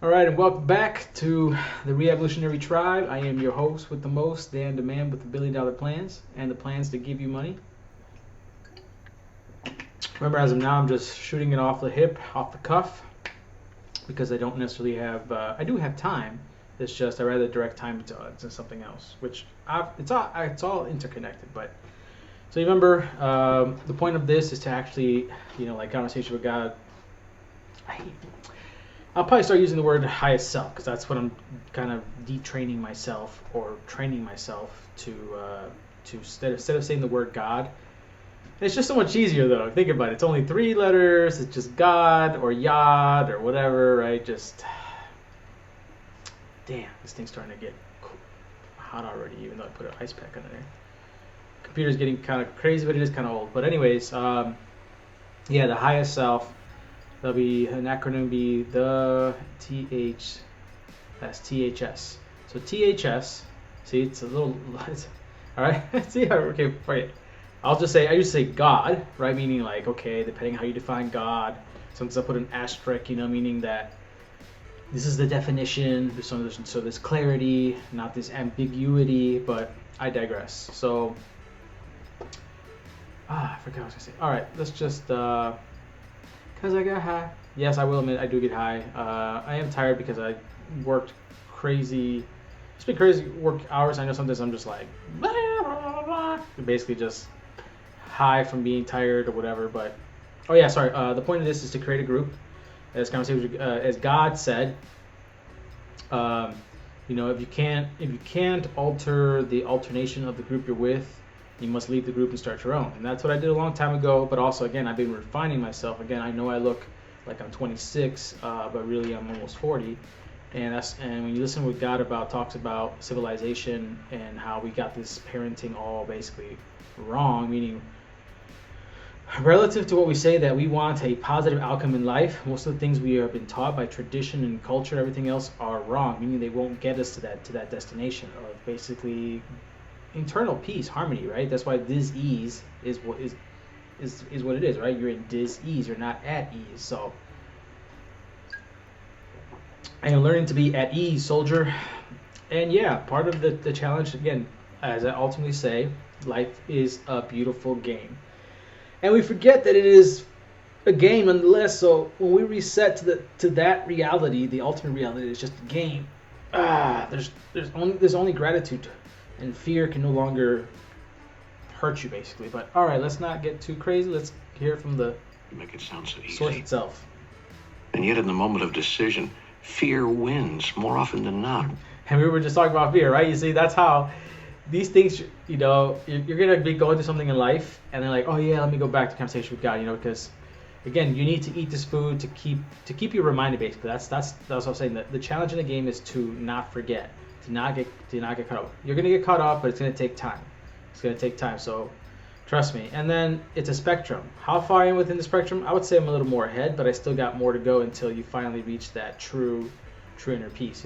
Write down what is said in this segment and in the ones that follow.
All right, and welcome back to the Re-Evolutionary Tribe. I am your host with the most, Dan the man with the $1 billion plans and the plans to give you money. Remember, as of now, I'm just shooting it off the hip, off the cuff, because I don't necessarily have. I do have time. It's just I rather direct time to something else, which it's all interconnected. But so you remember, the point of this is to actually, like conversation with God. I, I'll probably start using the word highest self because that's what I'm kind of detraining myself or training myself to instead of saying the word God. It's just so much easier though. Think about it. It's only 3 letters. It's just God or Yod or whatever, right? Just damn, this thing's starting to get hot already. Even though I put an ice pack under there. Computer's getting kind of crazy, but it is kind of old. But anyways, yeah, the highest self. That'll be an acronym. Be the THS. So THS. See, it's a little. All right. See, okay, forget. I used to say God, right? Meaning like, okay, depending how you define God. Sometimes I put an asterisk, meaning that this is the definition. So there's clarity, not this ambiguity. But I digress. So, I forgot what I was gonna say. All right, let's just. Because I got high. Yes, I will admit I do get high. I am tired because I worked crazy. It's been crazy work hours. I know sometimes I'm just like, blah, blah, blah, blah. Basically just high from being tired or whatever. But, oh yeah, sorry. The point of this is to create a group. As God said, if you can't alter the alternation of the group you're with, you must leave the group and start your own. And that's what I did a long time ago. But also, again, I've been refining myself. Again, I know I look like I'm 26, but really I'm almost 40. And when you listen to what God talks about civilization and how we got this parenting all basically wrong, meaning relative to what we say that we want a positive outcome in life, most of the things we have been taught by tradition and culture, everything else are wrong, meaning they won't get us to that destination of basically internal peace, harmony, right? That's why dis-ease is what it is, right? You're in dis-ease, you're not at ease. So, and learning to be at ease, soldier. And yeah, part of the challenge, again, as I ultimately say, life is a beautiful game. And we forget that it is a game nonetheless. So when we reset to that reality, the ultimate reality is just a game. There's only gratitude, and fear can no longer hurt you, basically. But all right, let's not get too crazy. Let's hear from the You make it sound so easy. source itself. And yet, in the moment of decision, fear wins more often than not. And we were just talking about fear, right? You see, that's how these things, you're gonna be going through something in life, and then like, oh yeah, let me go back to conversation with God, because again, you need to eat this food to keep you reminded. Basically, that's what I'm saying. The challenge in the game is to not forget, to not get caught up. You're gonna get caught up, but it's gonna take time. It's gonna take time. So trust me. And then it's a spectrum. How far in within the spectrum? I would say I'm a little more ahead, but I still got more to go until you finally reach that true inner peace.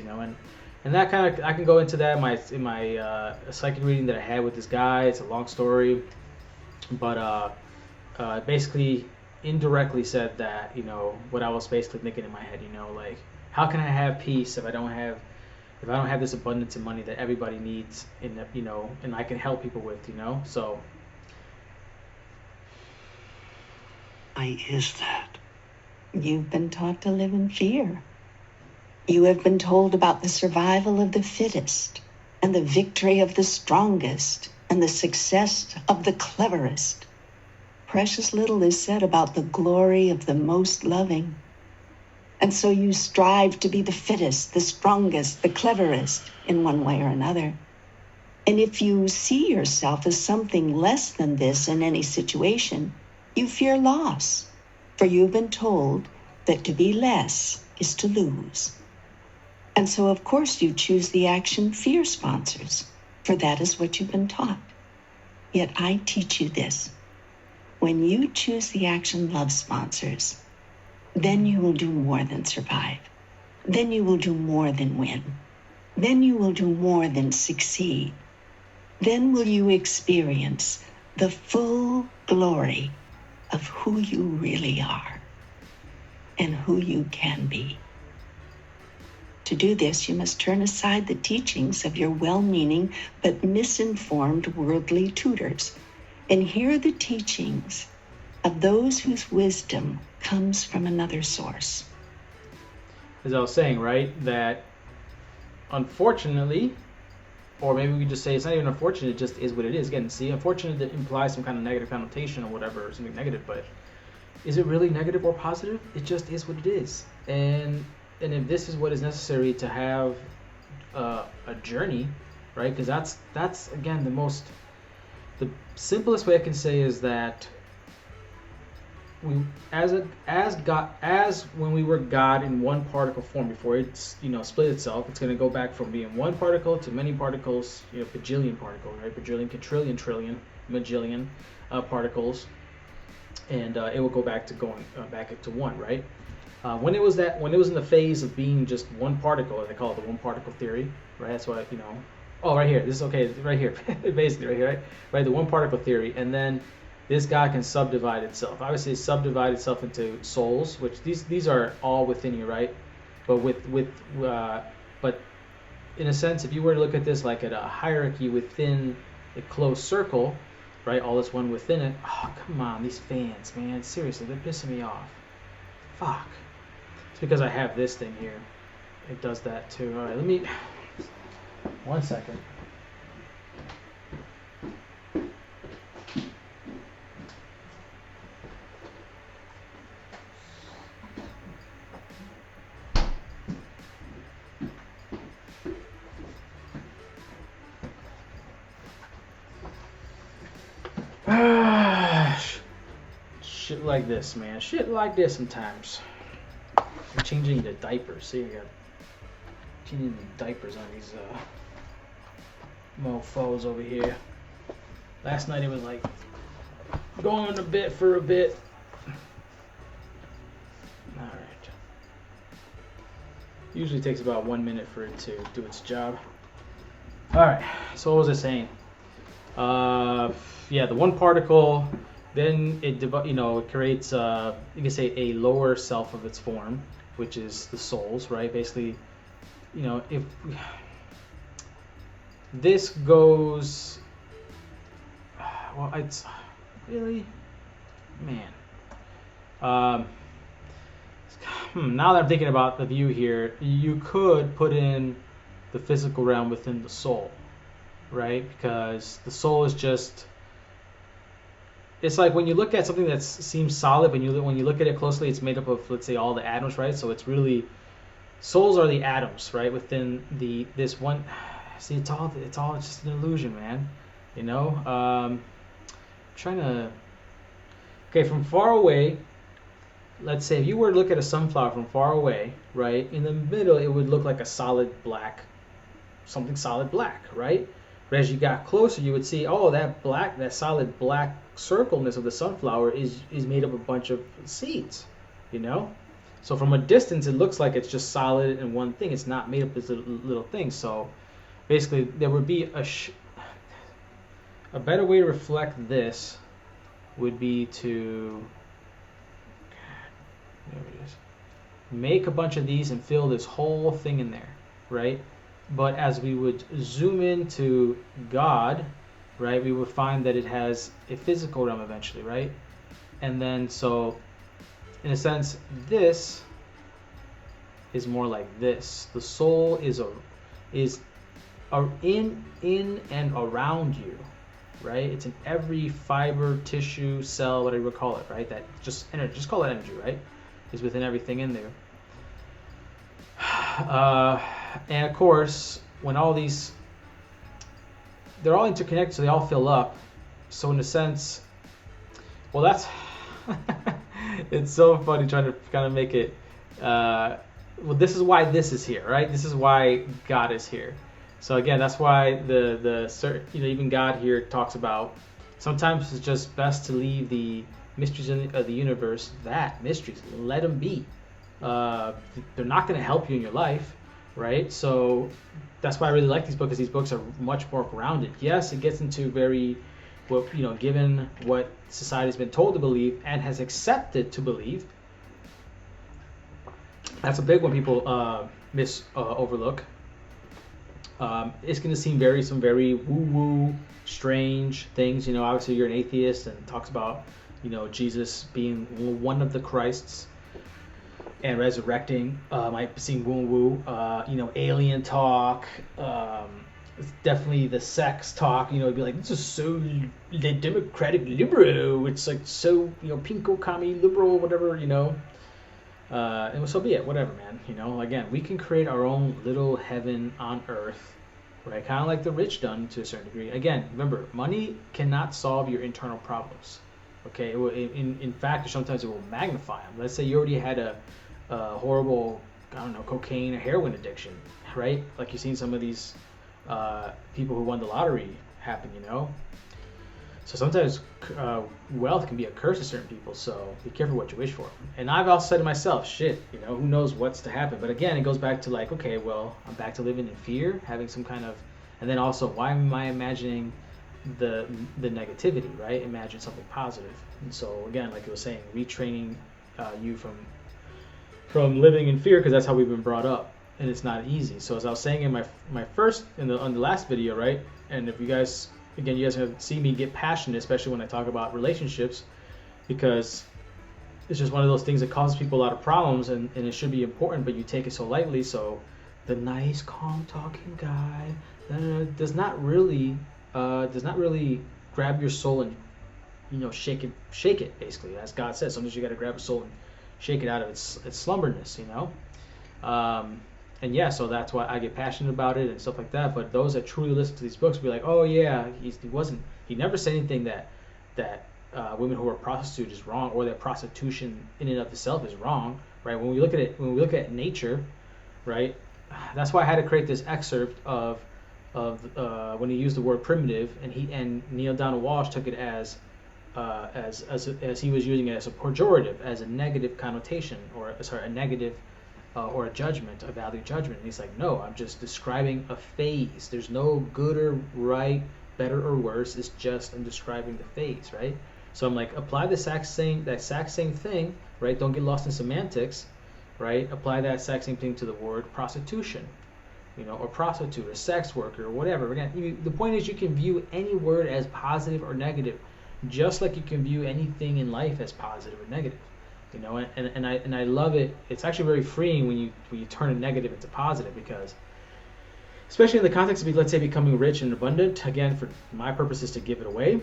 And that kind of I can go into that in my psychic reading that I had with this guy. It's a long story, but basically indirectly said that what I was basically thinking in my head. Like how can I have peace if I don't have this abundance of money that everybody needs, and I can help people with. So Why is that? You've been taught to live in fear. You have been told about the survival of the fittest and the victory of the strongest and the success of the cleverest. Precious little is said about the glory of the most loving. And so you strive to be the fittest, the strongest, the cleverest in one way or another. And if you see yourself as something less than this in any situation, you fear loss, for you've been told that to be less is to lose. And so, of course, you choose the action fear sponsors, for that is what you've been taught. Yet I teach you this. When you choose the action love sponsors, then you will do more than survive. Then you will do more than win. Then you will do more than succeed. Then will you experience the full glory of who you really are and who you can be. To do this, you must turn aside the teachings of your well-meaning but misinformed worldly tutors and hear the teachings of those whose wisdom comes from another source. As I was saying, right, that unfortunately, or maybe we could just say it's not even unfortunate, it just is what it is. Again, see, unfortunate that implies some kind of negative connotation or whatever, or something negative, but is it really negative or positive? It just is what it is. And if this is what is necessary to have a journey, right? Because that's again the simplest way I can say is that we as when we were God in one particle form before it's split itself, it's going to go back from being one particle to many particles, bajillion particles, right? Bajillion, quadrillion, trillion, majillion particles, and it will go back to going back to one, right? When it was in the phase of being just one particle, they call it the one particle theory, right? That's why oh, right here, this is okay, right here, basically right here, right? The one particle theory, and then this guy can subdivide itself. Obviously, subdivide itself into souls, which these are all within you, right? But but in a sense, if you were to look at this like at a hierarchy within a closed circle, right? All this one within it. Oh, come on, these fans, man, seriously, they're pissing me off. Fuck. It's because I have this thing here. It does that too. All right, let me. 1 second. Shit like this, man. Shit like this sometimes. I'm changing the diapers. See, I got changing the diapers on these mofos over here. Last night it was like going a bit for a bit. Alright. Usually takes about 1 minute for it to do its job. Alright, so what was I saying? Yeah, the one particle, then it creates you can say a lower self of its form, which is the souls, right? Basically, if this goes, well, it's really, man. Now that I'm thinking about the view here, you could put in the physical realm within the soul, right? Because the soul is just, it's like when you look at something that seems solid, when you look at it closely, it's made up of, let's say, all the atoms, right? So it's really, souls are the atoms, right? Within this one. See, it's all just an illusion, man. Trying to. Okay, from far away. Let's say if you were to look at a sunflower from far away, right? In the middle, it would look like a solid black, something solid black, right? But as you got closer, you would see, oh, that solid black circleness of the sunflower is made up of a bunch of seeds, So from a distance, it looks like it's just solid in one thing. It's not made up of little things. So basically, there would be a better way to reflect this would be to there it is. Make a bunch of these and fill this whole thing in there, right? But as we would zoom into God, right, we would find that it has a physical realm eventually, right? And then so, in a sense, this is more like this. The soul is in and around you, right? It's in every fiber, tissue, cell, whatever you would call it, right? That just energy, just call it energy, right? Is within everything in there. And of course, when all these, they're all interconnected, so they all fill up. So in a sense, well, that's, it's so funny trying to kind of make it, well, this is why this is here, right? This is why God is here. So again, that's why even God here talks about, sometimes it's just best to leave the mysteries of the universe, mysteries, let them be. They're not going to help you in your life, right? So that's why I really like these books, because these books are much more grounded. Yes, it gets into very, given what society's been told to believe and has accepted to believe, That's a big one people overlook. It's going to seem some very woo-woo, strange things. You know, obviously you're an atheist and talks about, you know, Jesus being one of the Christs and resurrecting. Might seem woo-woo. You know, alien talk. Definitely the sex talk. You know, it'd be like, this is so democratic liberal. It's like so, you know, pinko commie liberal, whatever. You know. And so be it, whatever, man. You know, again, we can create our own little heaven on earth, right? Kind of like the rich done to a certain degree. Again, remember, money cannot solve your internal problems. Okay, in fact, sometimes it will magnify them. Let's say you already had a horrible, I don't know, cocaine or heroin addiction, right? Like you've seen some of these people who won the lottery happen, you know. So sometimes wealth can be a curse to certain people, so be careful what you wish for. And I've also said to myself, shit, you know, who knows what's to happen. But again, it goes back to like, okay, well, I'm back to living in fear, having some kind of, and then also, why am I imagining the negativity, right? Imagine something positive. And so again, like I was saying, retraining you from living in fear, because that's how we've been brought up, and it's not easy. So as I was saying in my first, on the last video, right? And if you guys, again, you guys are going to see me get passionate, especially when I talk about relationships, because it's just one of those things that causes people a lot of problems, and it should be important, but you take it so lightly. So the nice, calm talking guy does not really grab your soul and, you know, shake it basically, as God says. Sometimes you got to grab a soul and shake it out of its slumberness, you know. And yeah, so that's why I get passionate about it and stuff like that. But those that truly listen to these books will be like, oh yeah, he never said anything that women who are prostitutes is wrong, or that prostitution in and of itself is wrong, right? When we look at nature, right? That's why I had to create this excerpt of when he used the word primitive, and Neale Donald Walsch took it as he was using it as a pejorative, as a negative connotation, or sorry, a negative. Or a judgment, a value judgment. And he's like, no, I'm just describing a phase. There's no good or right, better or worse. It's just, I'm describing the phase, right? So I'm like, apply that exact same thing, right? Don't get lost in semantics, right? Apply that exact same thing to the word prostitution, you know, or prostitute, or sex worker, or whatever. Again, the point is, you can view any word as positive or negative, just like you can view anything in life as positive or negative. You know, and I love it. It's actually very freeing when you turn a negative into positive, because especially in the context of, let's say, becoming rich and abundant, again, for my purpose is to give it away,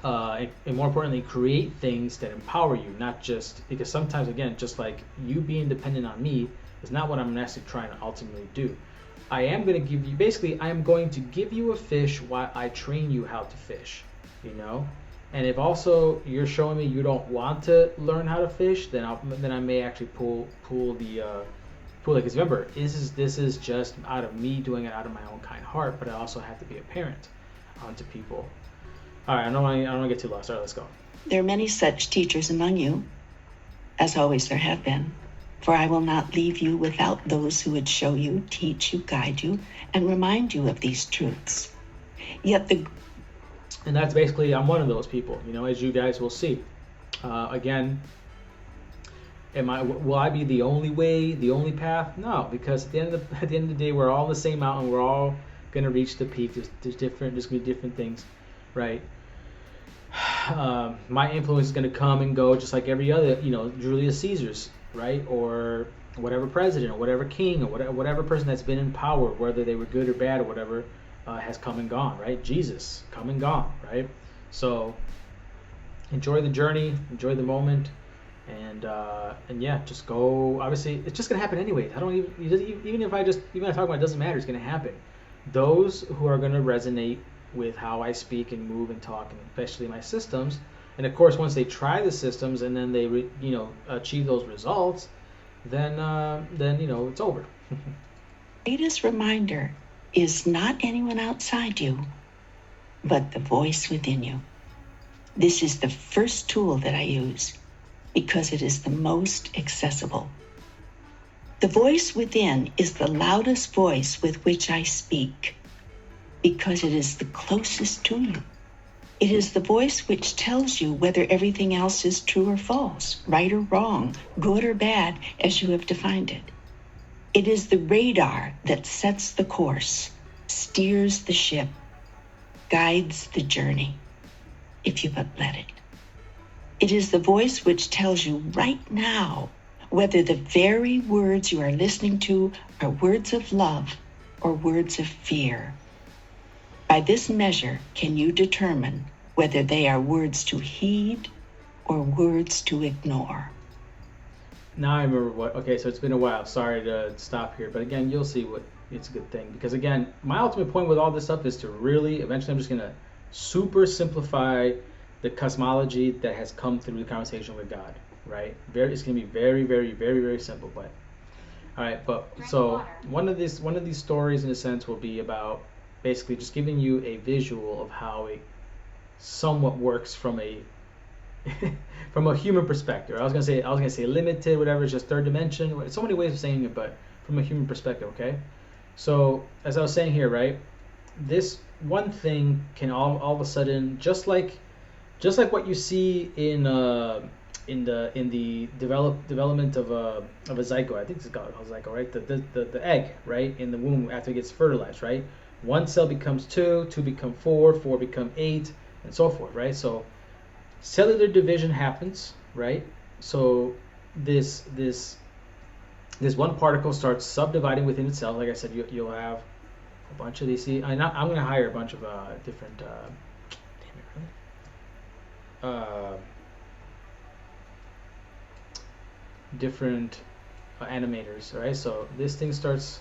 and more importantly, create things that empower you, not just, because sometimes, again, just like you being dependent on me is not what I'm necessarily trying to ultimately do. I am going to give you a fish while I train you how to fish, you know. And if also you're showing me you don't want to learn how to fish, then I may actually pull it. Because remember, this is just out of me doing it out of my own kind heart, but I also have to be a parent to people. All right, I don't want to get too lost. All right, let's go. There are many such teachers among you, as always there have been. For I will not leave you without those who would show you, teach you, guide you, and remind you of these truths. And that's basically, I'm one of those people, you know, as you guys will see. Again, will I be the only way, the only path? No, because at the end of the day, we're all on the same mountain. We're all gonna reach the peak. There's gonna be different things, right? My influence is gonna come and go, just like every other, you know, Julius Caesar's, right? Or whatever president, or whatever king, or whatever person that's been in power, whether they were good or bad or whatever. Has come and gone, right? Jesus, come and gone, right? So enjoy the journey, enjoy the moment, and yeah, just go. Obviously, it's just gonna happen anyway. Even if I talk about it, doesn't matter. It's gonna happen. Those who are gonna resonate with how I speak and move and talk, and especially my systems, and of course, once they try the systems and then they achieve those results, then you know, it's over. Greatest reminder is not anyone outside you, but the voice within you. This is the first tool that I use because it is the most accessible. The voice within is the loudest voice with which I speak because it is the closest to you. It is the voice which tells you whether everything else is true or false, right or wrong, good or bad, as you have defined it. It is the radar that sets the course, steers the ship, guides the journey, if you but let it. It is the voice which tells you right now whether the very words you are listening to are words of love or words of fear. By this measure can you determine whether they are words to heed or words to ignore. Now I remember what. Okay, so it's been a while. Sorry to stop here, but again, you'll see what it's a good thing, because again, my ultimate point with all this stuff is to really eventually I'm just gonna super simplify the cosmology that has come through the conversation with God. Right? It's gonna be very, very, very, very simple. But all right, but so one of these stories in a sense will be about basically just giving you a visual of how it somewhat works from a from a human perspective. I was gonna say limited, whatever, it's just third dimension. So many ways of saying it, but from a human perspective, okay? So as I was saying here, right, this one thing can all of a sudden, just like what you see in the development of a zygote. I think it's called a zygote, right? The egg, right, in the womb after it gets fertilized, right? One cell becomes two become four become eight, and so forth, right? So cellular division happens, right? So this one particle starts subdividing within itself. Like I said, you'll have a bunch of these. See, I'm going to hire a bunch of different. Different animators. All right, so this thing starts.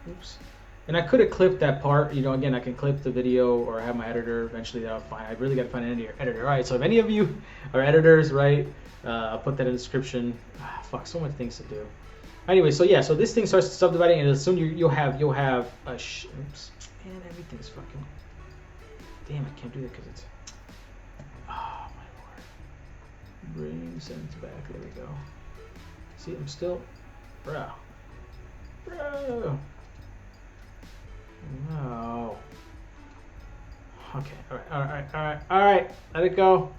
Oops. And I could have clipped that part, again, I can clip the video or have my editor, eventually that'll fine. I really got to find an editor. All right, so if any of you are editors, right, I'll put that in the description. Fuck, so many things to do. Anyway, so yeah, so this thing starts subdividing, and soon you'll have a oops, man, everything's fucking, damn, I can't do that because it's, oh my lord. Bring sentence back, there we go. See, I'm still, bro. No. Okay. All right. Let it go.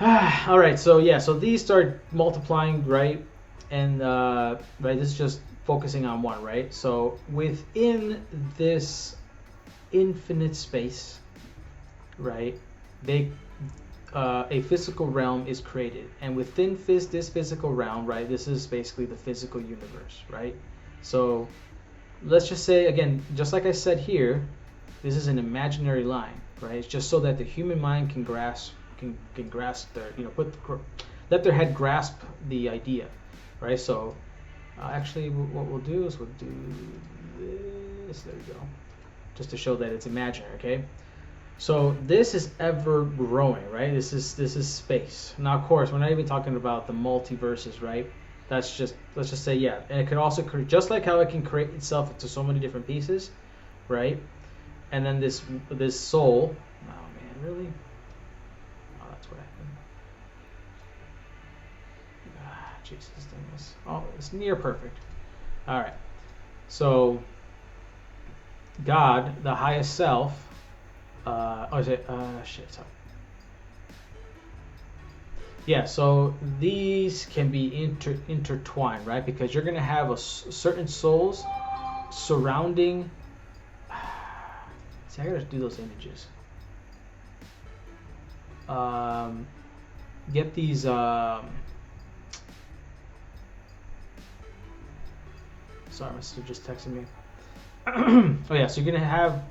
All right. So yeah. So these start multiplying, right? And right. This is just focusing on one, right? So within this infinite space, right? A physical realm is created, and within this physical realm, right? This is basically the physical universe, right? So let's just say, again, just like I said here, this is an imaginary line, right? It's just so that the human mind can grasp their, let their head grasp the idea, right? So actually what we'll do is we'll do this, there we go, just to show that it's imaginary, okay? So this is ever growing, right? This is space. Now, of course, we're not even talking about the multiverses, right? Let's just say, yeah, and it could also create, just like how it can create itself into so many different pieces, right? And then this soul, oh man, really? Oh, that's what happened. Jesus, this thing is, oh, it's near perfect. All right, so God, the highest self, shit, sorry. Yeah, so these can be intertwined, right? Because you're going to have certain souls surrounding. See, I got to do those images. Get these. Sorry, my sister just texted me. Oh, yeah, so you're going to have.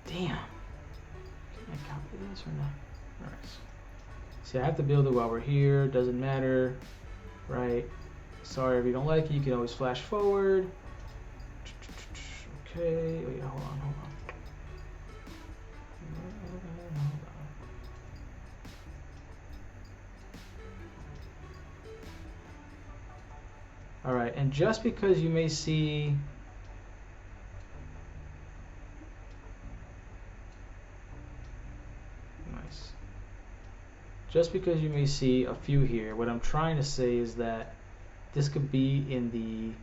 Damn. Can I copy this or not? All right. See, I have to build it while we're here. Doesn't matter, right? Sorry if you don't like it. You can always flash forward. Okay. Oh yeah, hold on. All right, and just because you may see. Just because you may see a few here, what I'm trying to say is that this could be in the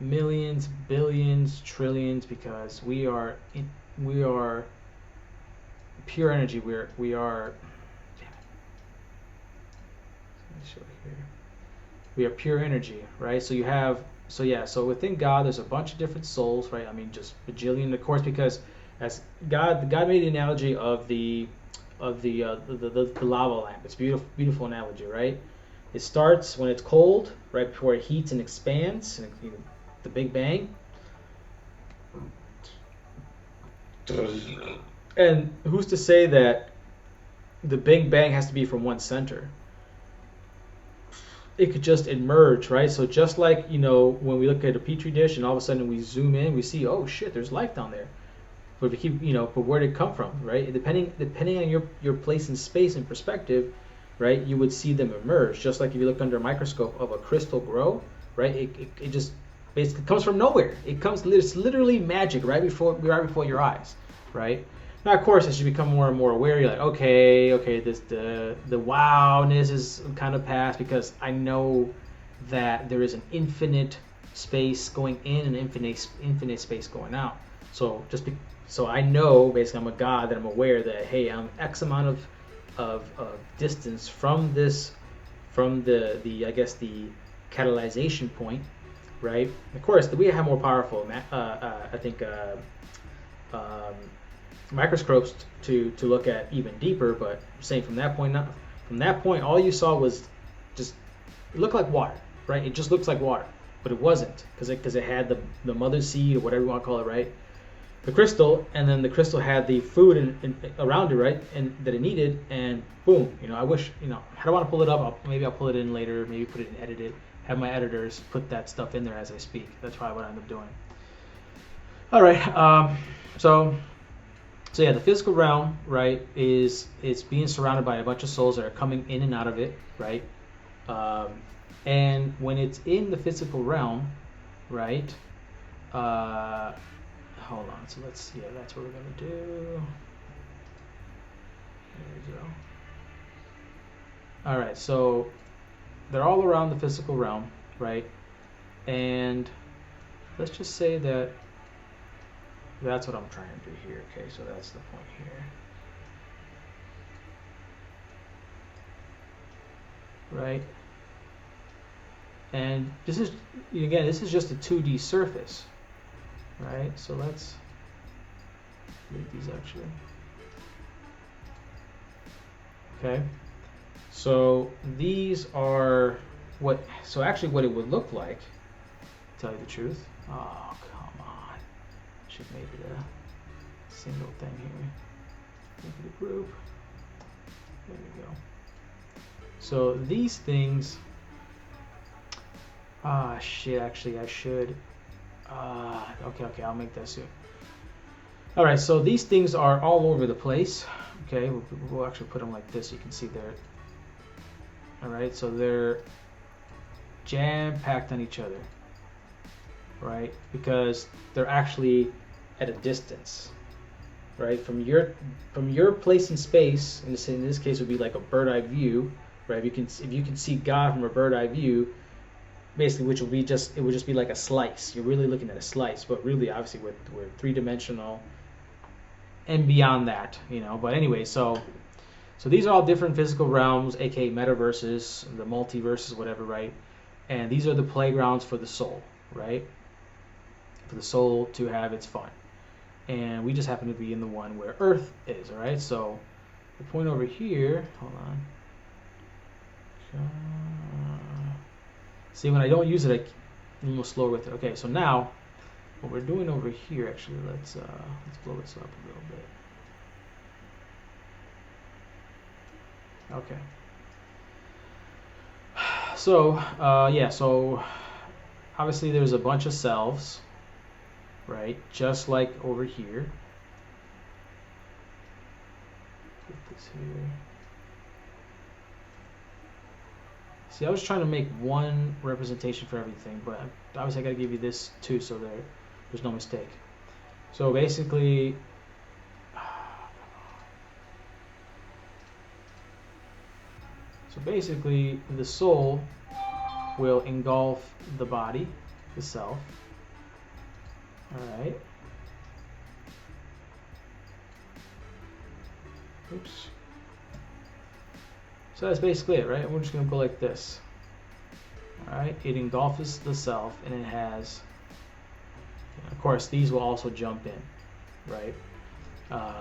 millions, billions, trillions, because we are we are pure energy. We are. Damn it. Let me show it here. We are pure energy, right? So you have. So within God, there's a bunch of different souls, right? I mean, just bajillion, of course, because as God made the analogy of the lava lamp. It's beautiful analogy, right? It starts when it's cold, right before it heats and expands, and the Big Bang. And who's to say that the Big Bang has to be from one center? It could just emerge, right? So just like, when we look at a petri dish and all of a sudden we zoom in, we see, oh shit, there's life down there. But if we keep, but where did it come from, right? Depending on your place in space and perspective, right, you would see them emerge. Just like if you look under a microscope of a crystal grow, right? It just basically comes from nowhere. It's literally magic right before your eyes, right? Now, of course, as you become more and more aware, you're like, okay, the wowness is kind of past, because I know that there is an infinite space going in and infinite space going out. So I know, basically, I'm a God, that I'm aware that, hey, I'm X amount of distance from the I guess the catalyzation point, right? Of course, we have more powerful, I think, microscopes to look at even deeper. But I'm saying from that point, all you saw was just, it looked like water, right? It just looks like water, but it wasn't, because it had the mother seed, or whatever you want to call it, right? The crystal, and then the crystal had the food around it, right, and that it needed, and boom. I wish, I don't want to pull it up. Maybe I'll pull it in later. Maybe put it in, edit it. Have my editors put that stuff in there as I speak. That's probably what I end up doing. All right. So yeah, the physical realm, right, it's being surrounded by a bunch of souls that are coming in and out of it, right? And when it's in the physical realm, right? Hold on. So let's see. Yeah, that's what we're gonna do. There we go. All right. So they're all around the physical realm, right? And let's just say that that's what I'm trying to do here. Okay, so that's the point here, right? And this is just a 2D surface, right? So let's make these actually. Okay, so these are what it would look like, to tell you the truth. Oh, come on. Should make it a single thing here. Make it a group. There we go. So these things, shit, actually I should, okay, I'll make that soon. All right, so these things are all over the place. Okay, we'll actually put them like this so you can see there. All right, so they're jam-packed on each other, right? Because they're actually at a distance, right? From your place in space, in this case would be like a bird-eye view, right? If you can see God from a bird-eye view, basically, it would just be like a slice. You're really looking at a slice, but really, obviously, we're three-dimensional and beyond that, But anyway, so these are all different physical realms, aka metaverses, the multiverses, whatever, right? And these are the playgrounds for the soul, right? For the soul to have its fun. And we just happen to be in the one where Earth is, all right? So the point over here, hold on. See, when I don't use it, I'm a little slower with it. Okay, so now what we're doing over here, actually, let's blow this up a little bit. Okay. So so obviously there's a bunch of selves, right? Just like over here. Put this here. See, I was trying to make one representation for everything, but obviously I got to give you this too, so there's no mistake. So basically, the soul will engulf the body, the self. All right. Oops. So that's basically it, right? We're just going to go like this. Alright, it engulfs the self, and it has, of course, these will also jump in, right?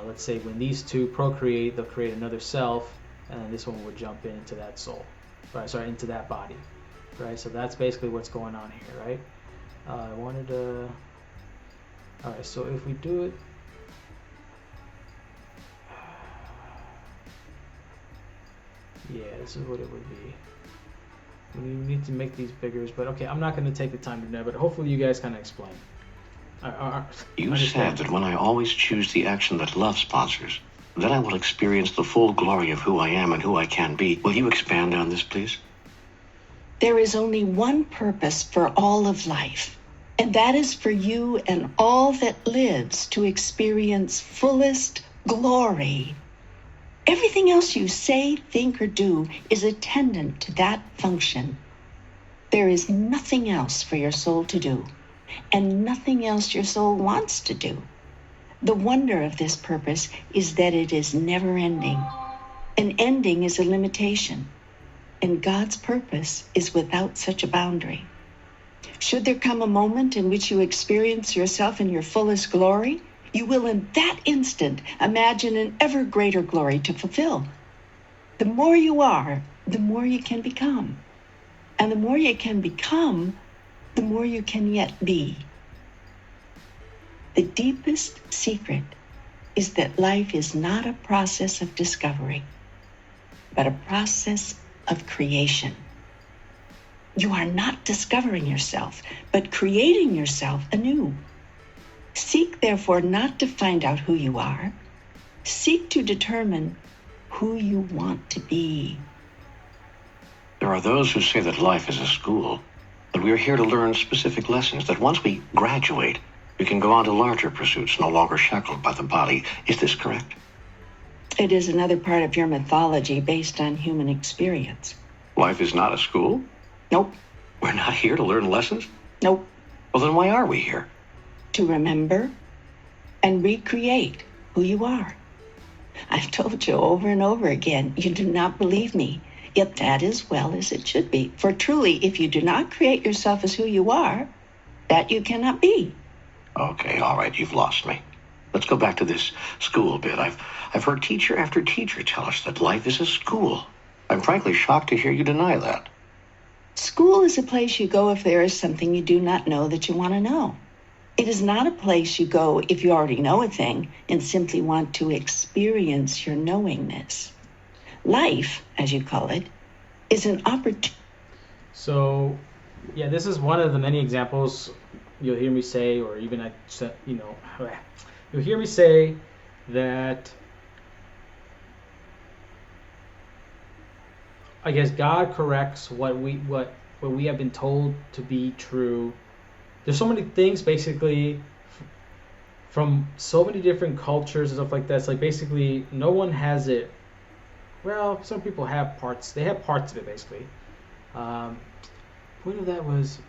Let's say when these two procreate, they'll create another self, and then this one would jump into that soul, right? Sorry, into that body, right? So that's basically what's going on here, right? I wanted to. Alright, so if we do it. Yeah, this is what it would be. We need to make these bigger, but okay, I'm not going to take the time to do that, but hopefully you guys kind of explain. You said that when I always choose the action that love sponsors, then I will experience the full glory of who I am and who I can be. Will you expand on this, please? There is only one purpose for all of life, and that is for you and all that lives to experience fullest glory. Everything else you say, think, or do is attendant to that function. There is nothing else for your soul to do, and nothing else your soul wants to do. The wonder of this purpose is that it is never ending. An ending is a limitation, and God's purpose is without such a boundary. Should there come a moment in which you experience yourself in your fullest glory, you will in that instant imagine an ever greater glory to fulfill. The more you are, the more you can become. And the more you can become, the more you can yet be. The deepest secret is that life is not a process of discovery, but a process of creation. You are not discovering yourself, but creating yourself anew. Seek, therefore, not to find out who you are. Seek to determine who you want to be. There are those who say that life is a school, that we are here to learn specific lessons, that once we graduate, we can go on to larger pursuits, no longer shackled by the body. Is this correct? It is another part of your mythology based on human experience. Life is not a school? Nope. We're not here to learn lessons? Nope. Well, then why are we here? To remember and recreate who you are. I've told you over and over again, you do not believe me, yet that is well as it should be. For truly, if you do not create yourself as who you are, that you cannot be. Okay, all right, you've lost me. Let's go back to this school bit. I've heard teacher after teacher tell us that life is a school. I'm frankly shocked to hear you deny that. School is a place you go if there is something you do not know that you want to know. It is not a place you go if you already know a thing and simply want to experience your knowingness. Life, as you call it, is an opportunity. So, yeah, this is one of the many examples you'll hear me say, or even you'll hear me say that I guess God corrects what we have been told to be true. There's so many things basically from so many different cultures and stuff like that. It's like basically no one has it. Well, some people have parts. They have parts of it basically. Point of that was,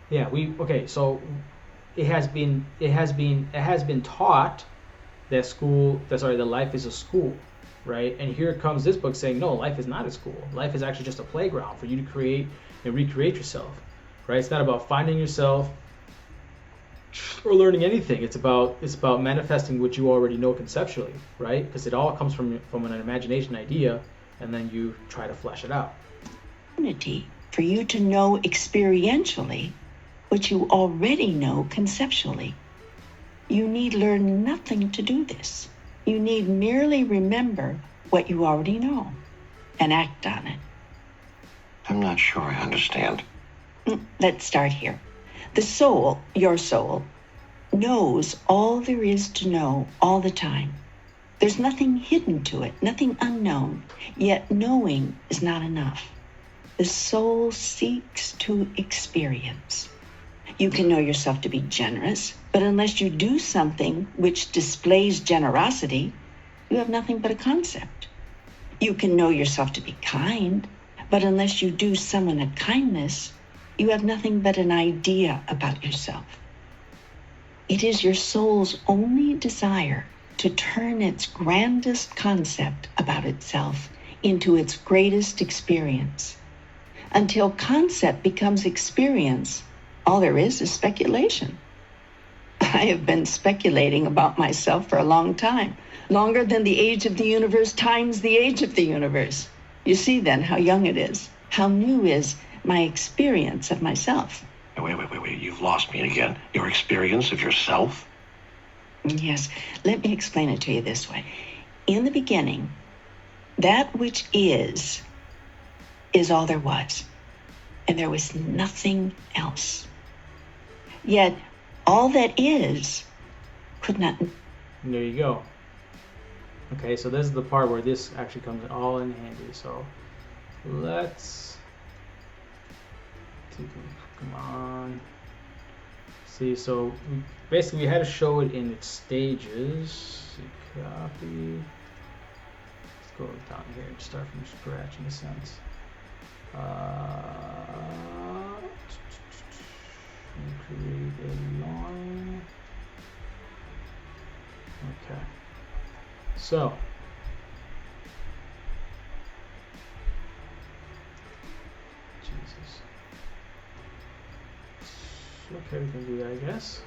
yeah, so it has been taught that life is a school, right? And here comes this book saying no, life is not a school. Life is actually just a playground for you to create and recreate yourself. Right? It's not about finding yourself or learning anything. It's about manifesting what you already know conceptually, right? Because it all comes from an imagination idea, and then you try to flesh it out. For you to know experientially what you already know conceptually. You need learn nothing to do this. You need merely remember what you already know and act on it. I'm not sure I understand. Let's start here. The soul, your soul, knows all there is to know all the time. There's nothing hidden to it, nothing unknown, yet knowing is not enough. The soul seeks to experience. You can know yourself to be generous, but unless you do something which displays generosity, you have nothing but a concept. You can know yourself to be kind, but unless you do someone a kindness, you have nothing but an idea about yourself. It is your soul's only desire to turn its grandest concept about itself into its greatest experience. Until concept becomes experience, all there is speculation. I have been speculating about myself for a long time, longer than the age of the universe times the age of the universe. You see then how young it is, how new is my experience of myself. Wait. You've lost me again. Your experience of yourself? Yes, let me explain it to you this way. In the beginning, that which is all there was, and there was nothing else. Yet, all that is could not... There you go. Okay, so this is the part where this actually comes all in handy. So let's... Come on. See, so basically we had to show it in its stages. Copy. Let's go down here and start from scratch in a sense. Create a line. Okay. So. Jesus. Okay, we can do that, I guess.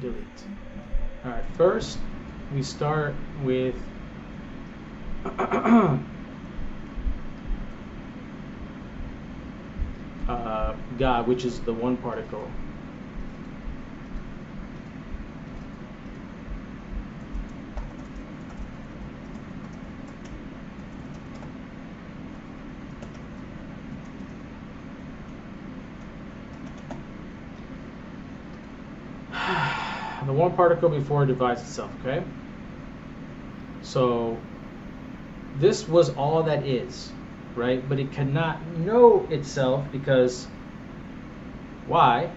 Delete. Alright, first we start with God, which is the one particle. The one particle before it divides itself, okay? So this was all that is, right? But it cannot know itself because why?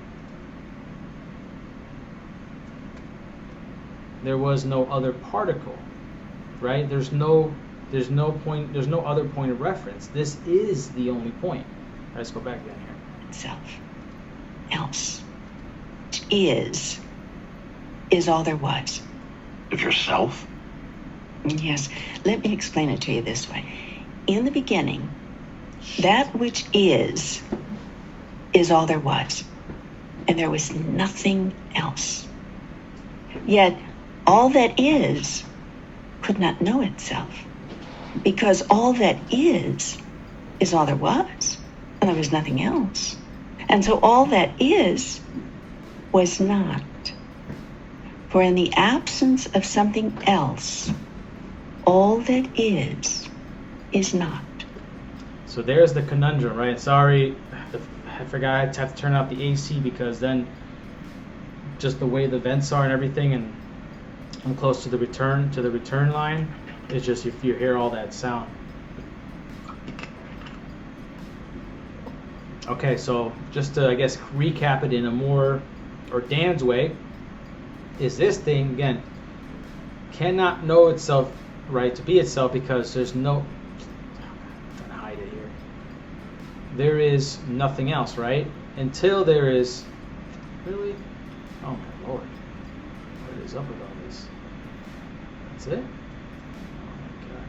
There was no other particle, right? There's no other point of reference. This is the only point. Let's go back again here. Self. Else. Is all there was. Of yourself? Yes, let me explain it to you this way. In the beginning, that which is all there was, and there was nothing else. Yet, all that is could not know itself, because all that is all there was, and there was nothing else. And so all that is was not. For in the absence of something else, all that is not. So there's the conundrum, right? Sorry, I forgot I have to turn off the AC because then just the way the vents are and everything, and I'm close to the return line. It's just if you hear all that sound. Okay, so just to, I guess, recap it in a more, or Dan's way, is this thing, again, cannot know itself, right, to be itself, because there's no, I'm trying to hide it here. There is nothing else, right? Until there is, really? Oh my Lord. What is up with all this? That's it? Oh my God.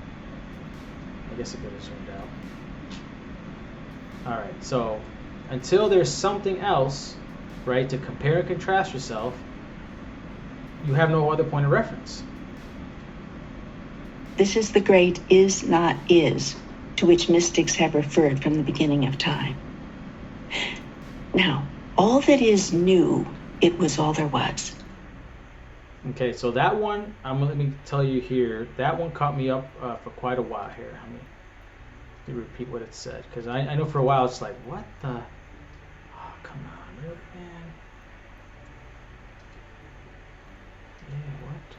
I guess it could have zoomed out. Alright, so until there's something else, right, to compare and contrast yourself, you have no other point of reference. This is the great is not is to which mystics have referred from the beginning of time. Now, all that is new, it was all there was. Okay, so that one, let me tell you here, that one caught me up for quite a while here. Let me repeat what it said, because I know for a while it's like, what the? Oh, come on, really, man? Yeah, what?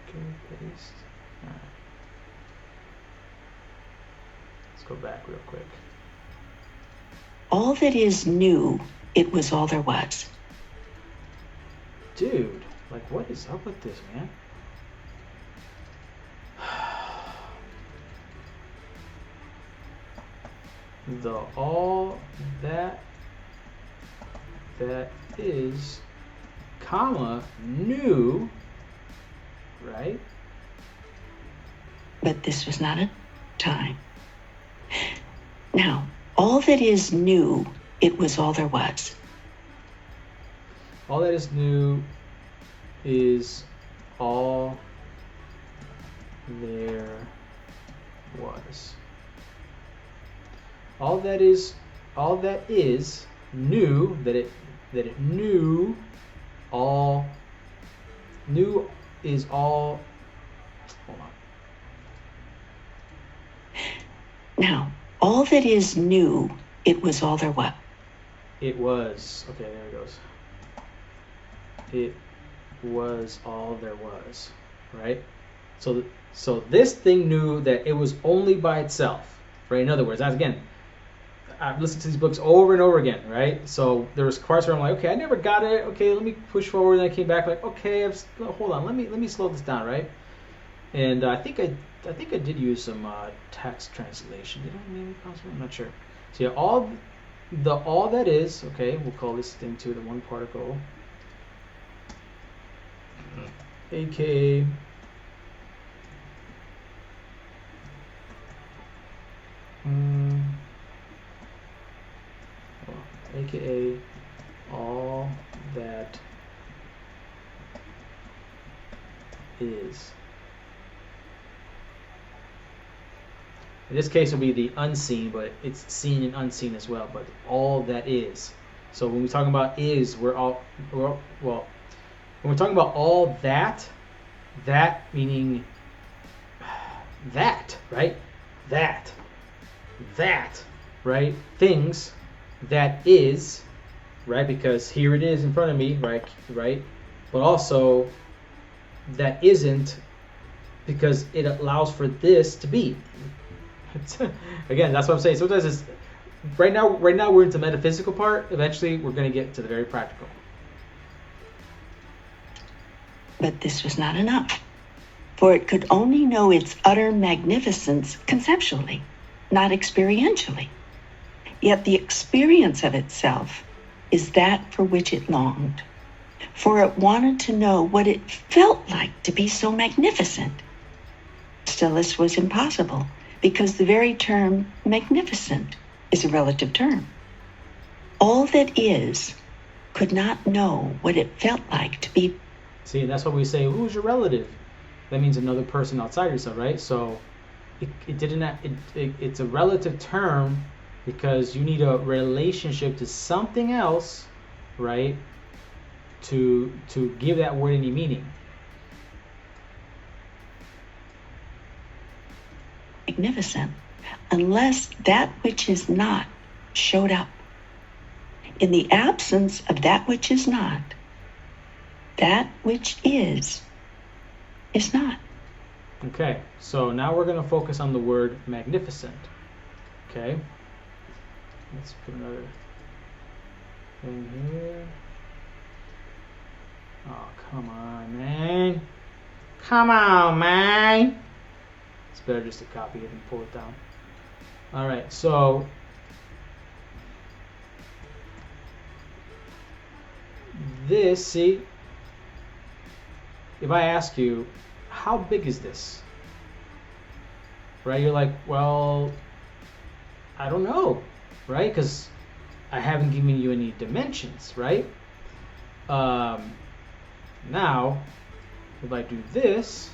Okay, paste. Alright. Let's go back real quick. All that is new, it was all there was. Dude, like, what is up with this, man? The all that is, comma, new, right? But this was not a time. Now, all that is new, it was all there was. All that is new is all there was. All that is new, that it knew, all new is all. Hold on. Now, all that is new, it was all there was. It was. Okay, there it goes. It was all there was, right? So this thing knew that it was only by itself, right? In other words, that's again, I've listened to these books over and over again, right? So there was parts where I'm like, okay, I never got it. Okay, let me push forward. And I came back like, okay, hold on, let me slow this down, right? And I think I did use some text translation. Did I maybe possibly? I'm not sure. So yeah, all that is, okay, we'll call this thing to the one particle, aka aka all that is. In this case, it will be the unseen, but it's seen and unseen as well. But all that is. So when we're talking about is, when we're talking about all that meaning that, right? That, right? Things that is, right? Because here it is in front of me, right? But also that isn't, because it allows for this to be. Again, that's what I'm saying. Sometimes it's right now we're into the metaphysical part. Eventually we're going to get to the very practical. But this was not enough, for it could only know its utter magnificence conceptually, not experientially. Yet the experience of itself is that for which it longed, for it wanted to know what it felt like to be so magnificent. Still, this was impossible, because the very term magnificent is a relative term. All that is could not know what it felt like to be. See, that's what we say, who's your relative? That means another person outside yourself, right? So it's a relative term because you need a relationship to something else, right? To give that word any meaning. Magnificent, unless that which is not showed up. In the absence of that which is not, that which is not. Okay, so now we're going to focus on the word magnificent. Okay, let's put another thing here. Oh, come on, man. Come on, man. It's better just to copy it and pull it down. All right, so this, see, if I ask you, how big is this? Right, you're like, well, I don't know, right? Because I haven't given you any dimensions, right? Now, if I do this,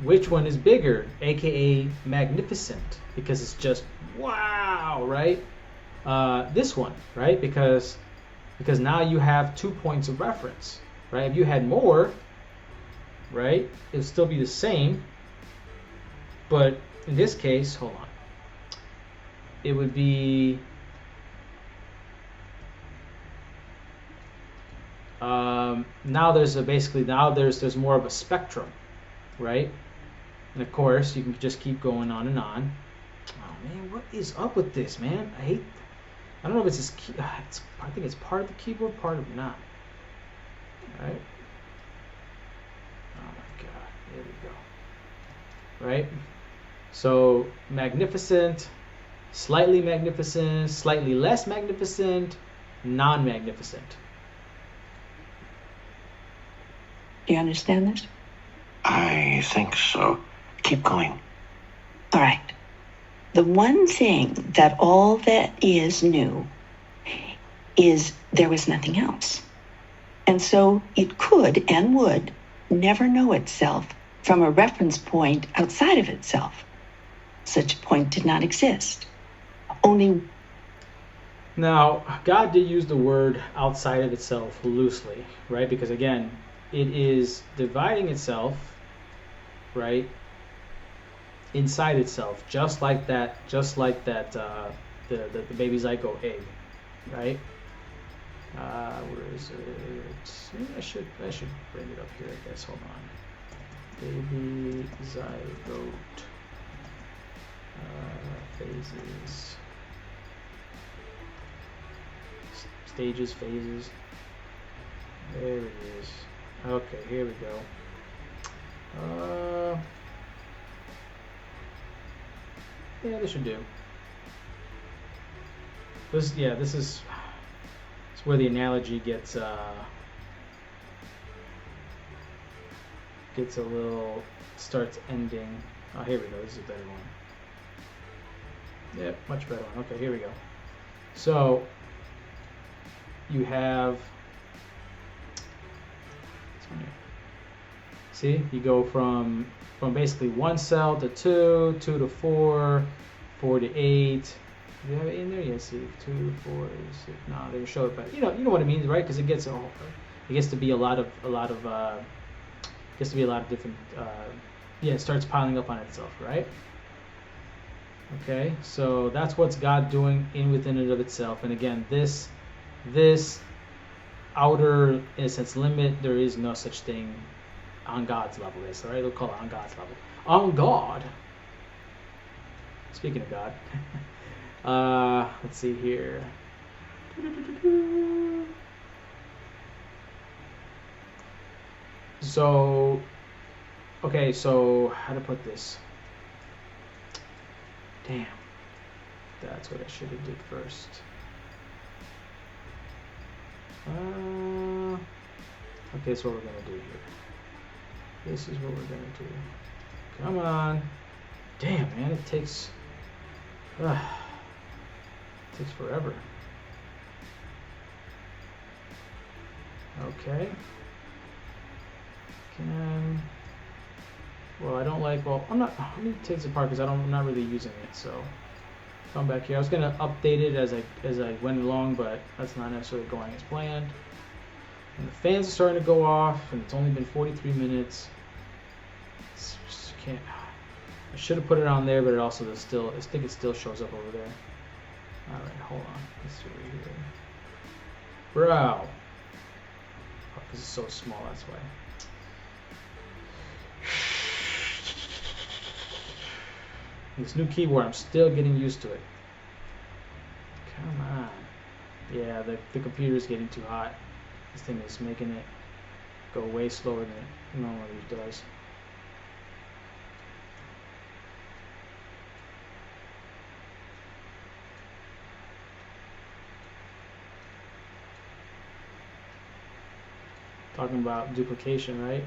which one is bigger, aka magnificent, because it's just wow, right? This one, right? Because now you have 2 points of reference, right? If you had more, right, it would still be the same, but in this case, hold on, it would be now there's there's more of a spectrum, right? And of course you can just keep going on and on. Oh man, what is up with this, man? I don't know if it's this key, I think it's part of the keyboard, part of it not. All right. Oh my god, there we go. Right? So magnificent, slightly less magnificent, non-magnificent. Do you understand this? I think so. Keep going. All right. The one thing that all that is knew is there was nothing else. And so it could and would never know itself from a reference point outside of itself. Such a point did not exist. Only. Now, God did use the word outside of itself loosely, right? Because again, it is dividing itself, right, inside itself, just like that, the baby zygote egg, right? Where is it? Maybe I should bring it up here, I guess. Hold on. Baby zygote phases, stages, phases. There it is. Okay, here we go. Yeah, this should do. This is where the analogy gets a little, starts ending. Oh, here we go. This is a better one. Yep, much better one. Okay, here we go. So you have this one here. See, you go from basically 1 cell to 2, 2 to 4, 4 to 8. Do you have it in there? Yes. See, 2, 4, 6. No, they don't show it, but you know what it means, right? Because it gets to be a lot of different. It starts piling up on itself, right? Okay, so that's what's God doing within and of itself. And again, this outer, in a sense, limit, there is no such thing on God's level. All right, we'll call it on God's level. On God. Speaking of God, let's see here. So, okay, so how to put this? Damn, that's what I should have did first. Okay, that's what we're gonna do here. This is what we're gonna do. Come on. Damn, man, it takes forever. Okay. I'm not, let me take this apart because I'm not really using it, so come back here. I was gonna update it as I went along, but that's not necessarily going as planned. And the fans are starting to go off, and it's only been 43 minutes. I should have put it on there, but it also I think it still shows up over there. All right, hold on. Let's see over here. Bro. Oh, because it's so small, that's why. This new keyboard, I'm still getting used to it. Come on. Yeah, the computer's getting too hot. This thing is making it go way slower than it normally does. Talking about duplication, right?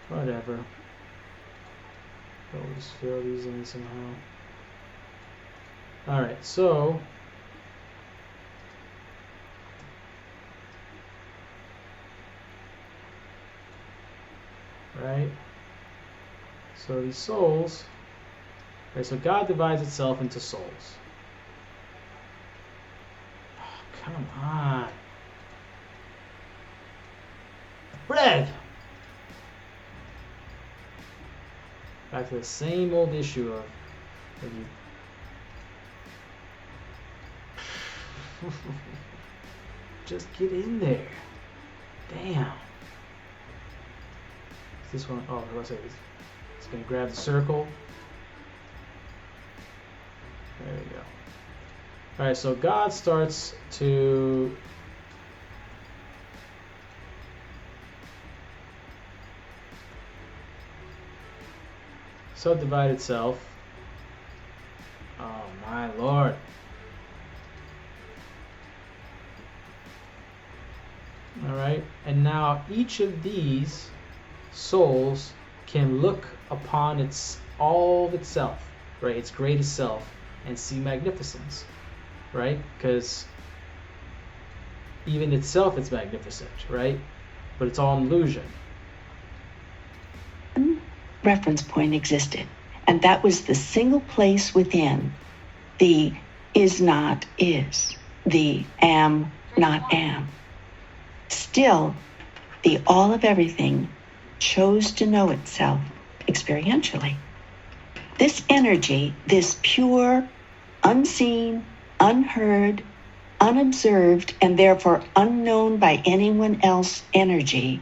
Whatever. We'll just fill these in somehow. Alright, so right? So these souls, right? So God divides itself into souls. Oh, come on. Bread! Back to the same old issue of you. Just get in there. Damn. this one? Oh, let's say it's going to grab the circle. There you go. All right, so God starts to subdivide itself. Oh my Lord. All right, and now each of these souls can look upon all of itself, right? Its greatest self, and see magnificence, right? Because even itself is magnificent, right? But it's all an illusion. Reference point existed, and that was the single place within the is not is, the am not am. Still, the all of everything chose to know itself experientially. This energy, this pure, unseen, unheard, unobserved, and therefore unknown by anyone else energy,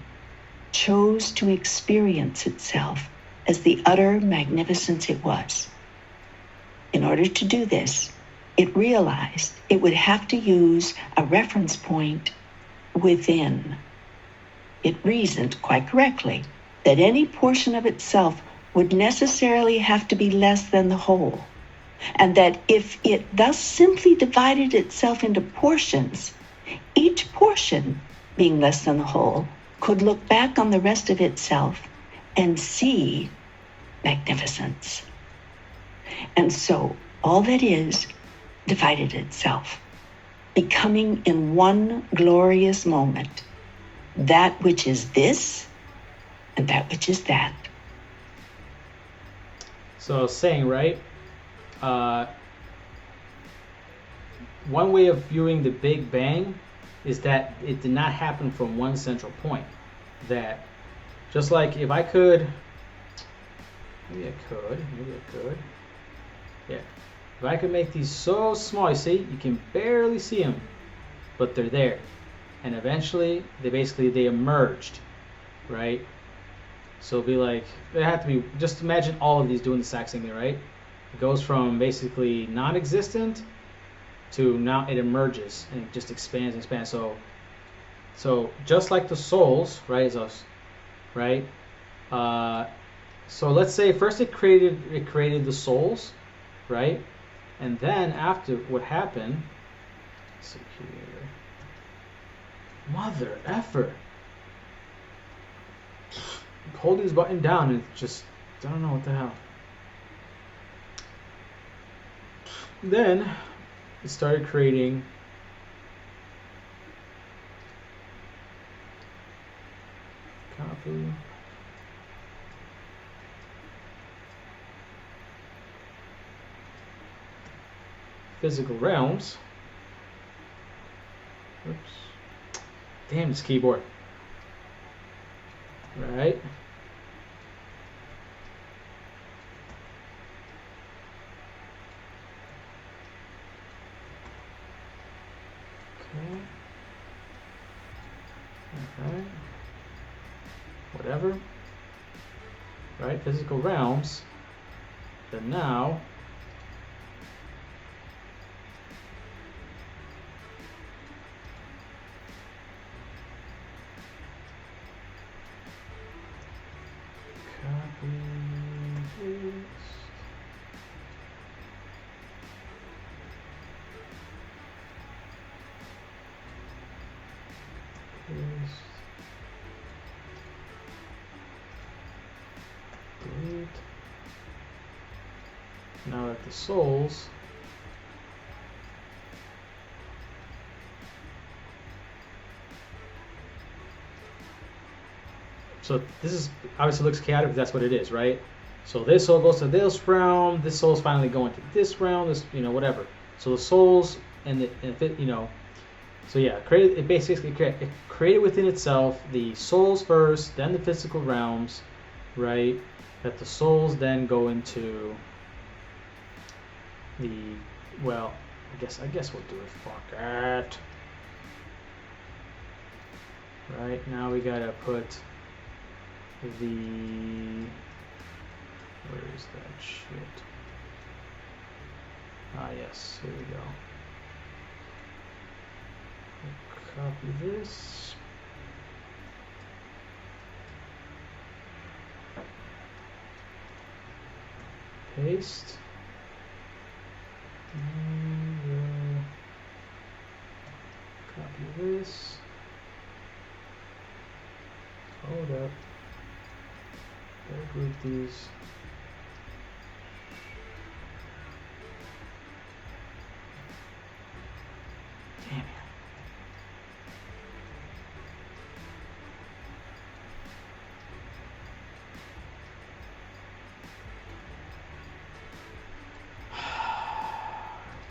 chose to experience itself as the utter magnificence it was. In order to do this, it realized it would have to use a reference point within. It reasoned quite correctly that any portion of itself would necessarily have to be less than the whole, and that if it thus simply divided itself into portions, each portion, being less than the whole, could look back on the rest of itself and see magnificence. And so all that is divided itself, becoming in one glorious moment that which is this and that which is that. So I was saying, right? One way of viewing the Big Bang is that it did not happen from one central point. That just like if I could, maybe I could. Yeah. If I could make these so small, you see, you can barely see them, but they're there. And eventually, they emerged, right? So it'll be like, they have to be, just imagine all of these doing the exact same thing, right? It goes from basically non-existent to now it emerges and it just expands and expands. So just like the souls, right, is us, right? So let's say first it created the souls, right? And then after what happened, let's see here, mother effer, holding this button down and just, I don't know what the hell. Then it started creating copy. Physical realms. Oops. Damn this keyboard. Right. Okay. Alright. Whatever. Right, physical realms. Then now delete. Now that the souls so this is obviously looks chaotic, but that's what it is, right? So this soul goes to this realm, this soul's finally going to this realm, this, whatever. So the souls and so yeah, it basically created within itself the souls first, then the physical realms, right? That the souls then go into the, well, I guess we'll do it. Fuck it. Right, now we gotta put where is that shit? Ah, yes, here we go. Copy this. Paste. And, copy this. Hold up. Gotta group these. Damn it.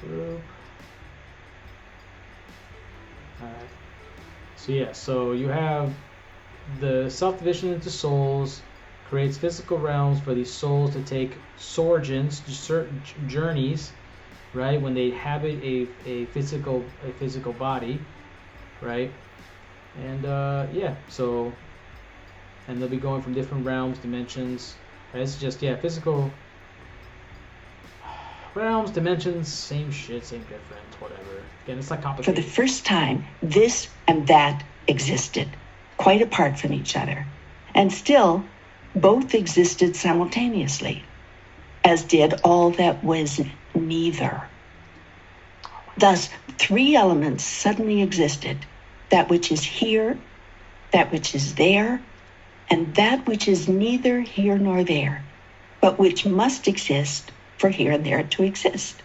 Group. Alright. So yeah, so you have the self-division into souls creates physical realms for these souls to take sojourns to certain journeys, right? When they inhabit a physical body, right? And yeah, so and they'll be going from different realms, dimensions. It's just physical realms, dimensions, same shit, same difference, whatever. Again, it's not For complicated. the first time, this and that existed, quite apart from each other. And still, both existed simultaneously, as did all that was neither. Thus, three elements suddenly existed: that which is here, that which is there, and that which is neither here nor there, but which must exist for here and there to exist.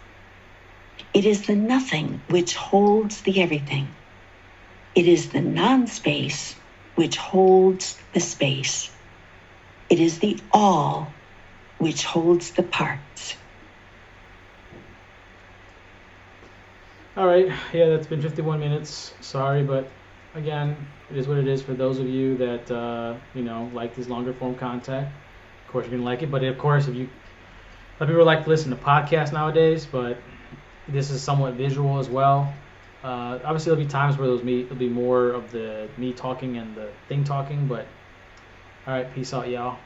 It is the nothing which holds the everything. It is the non-space which holds the space. It is the all which holds the parts. All right, yeah, that's been 51 minutes. Sorry, but again, it is what it is for those of you that like this longer form content. Of course, you're gonna like it, but of course, if you a lot of people like to listen to podcasts nowadays, but this is somewhat visual as well. Obviously, there'll be times where it'll be more of the me talking and the thing talking, but all right, peace out, y'all.